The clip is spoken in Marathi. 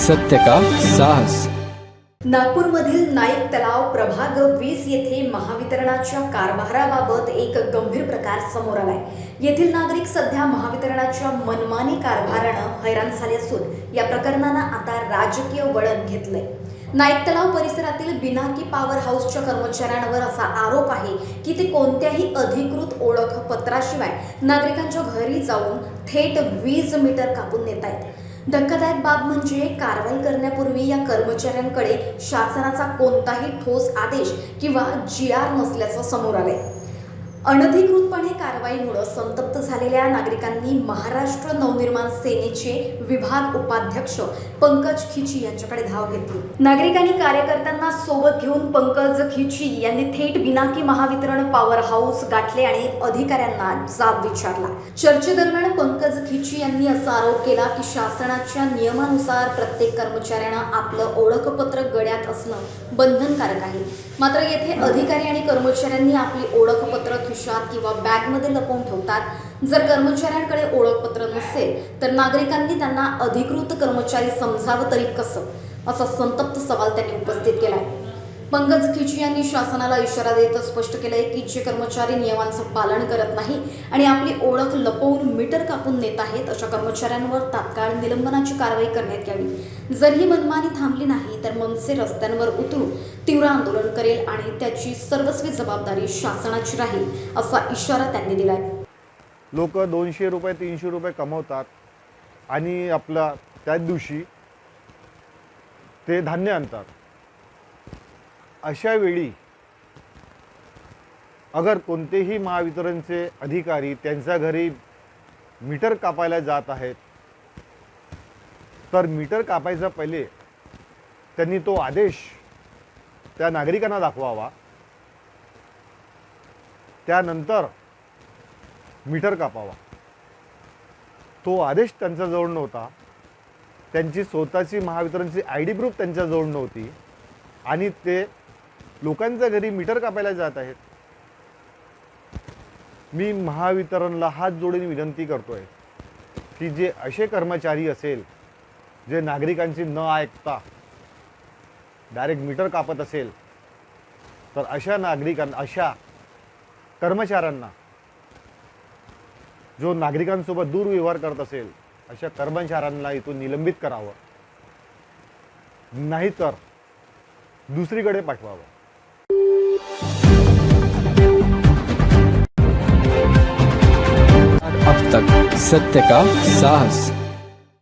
सत्य का साहस। नागपूरमधील नाईक तलाव प्रभाग 20 येथे महावितरणाच्या कारभाराबाबत एक गंभीर प्रकार समोर आलाय। येथील नागरिक सध्या महावितरणाच्या मनमानी कारभारानं हैराण झाले असून या प्रकरणानं आता राजकीय वळण घेतलंय। नाईक तलाव परिसरातील बिनाकी पॉवर हाऊसच्या कर्मचाऱ्यांवर असा आरोप आहे की ते कोणत्याही अधिकृत ओळखपत्राशिवाय नागरिकांच्या घरी जाऊन थेट वीज मीटर कापून नेत आहेत। धक्कादायक बाब म्हणजे कारवाई करण्यापूर्वी या कर्मचाऱ्यांकडे शासनाचा कोणताही ठोस आदेश किंवा GR नसल्याचं समोर आलंय। अनधिकृतपणे कारवाईमुळे संतप्त झालेल्या नागरिकांनी महाराष्ट्र नवनिर्माण सेनेचे विभाग उपाध्यक्ष पंकज खिची यांच्याकडे धाव घेतली। नागरिकांनी कार्यकर्त्यांना सोबत घेऊन पंकज खिची यांनी थेट बिनाकी महावितरण पॉवर हाऊस गाठले आणि अधिकाऱ्यांना जाब विचारला। चर्चेदरम्यान पंकज खिची यांनी असा आरोप केला की शासनाच्या नियमानुसार प्रत्येक कर्मचाऱ्यानं आपलं ओळखपत्र गळ्यात असणं बंधनकारक आहे। मात्र येथे अधिकारी आणि कर्मचाऱ्यांनी आपली ओळखपत्र खिशात किंवा बॅगमध्ये लपवून ठेवतात। जर कर्मचाऱ्यांकडे ओळखपत्र नसेल तर नागरिकांनी त्यांना अधिकृत कर्मचारी समजावं तरी कसं, असा संतप्त सवाल त्यांनी उपस्थित केलाय। पंकज खिची यांनी शासनाला इशारा देत स्पष्ट केलंय की जे कर्मचारी नियमांचं पालन करत नाही आणि आपली ओळख लपवून मीटर कापून नेत आहेत अशा कर्मचाऱ्यांवर तात्काळ निलंबनाची कारवाई करण्यात यावी। जर ही मनमानी थांबली नाही तर मनसे रस्त्यांवर उतरून तीव्र आंदोलन करेल आणि त्याची सर्वस्वी जबाबदारी शासनाची राहील असा इशारा त्यांनी दिलाय। लोक 200 रुपये 300 रुपये कमवतात आणि आपला त्याच दिवशी ते धान्य आणतात। अशा वेळी अगर कोणतेही महावितरणचे अधिकारी त्यांच्या घरी मीटर कापायला जात आहेत तर मीटर कापायचा पहिले त्यांनी तो आदेश त्या नागरिकांना दाखवावा, त्यानंतर मीटर कापावा। तो आदेश त्यांच्याजवळ नव्हता, त्यांची स्वतःची महावितरणची ID प्रूफ त्यांच्याजवळ नव्हती आणि ते लोकांच्या घरी मीटर कापायला जात आहेत। मी महावितरणला हात जोडून विनंती करतोय की जे असे कर्मचारी असेल जे नागरिकांची न ऐकता डायरेक्ट मीटर कापत असेल तर अशा कर्मचाऱ्यांना, जो नागरिकांसोबत दुर्व्यवहार करत असेल अशा कर्मचाऱ्यांना इथून निलंबित करावं, नाहीतर दुसरीकडे पाठवावं। अब तक सत्य का साहस।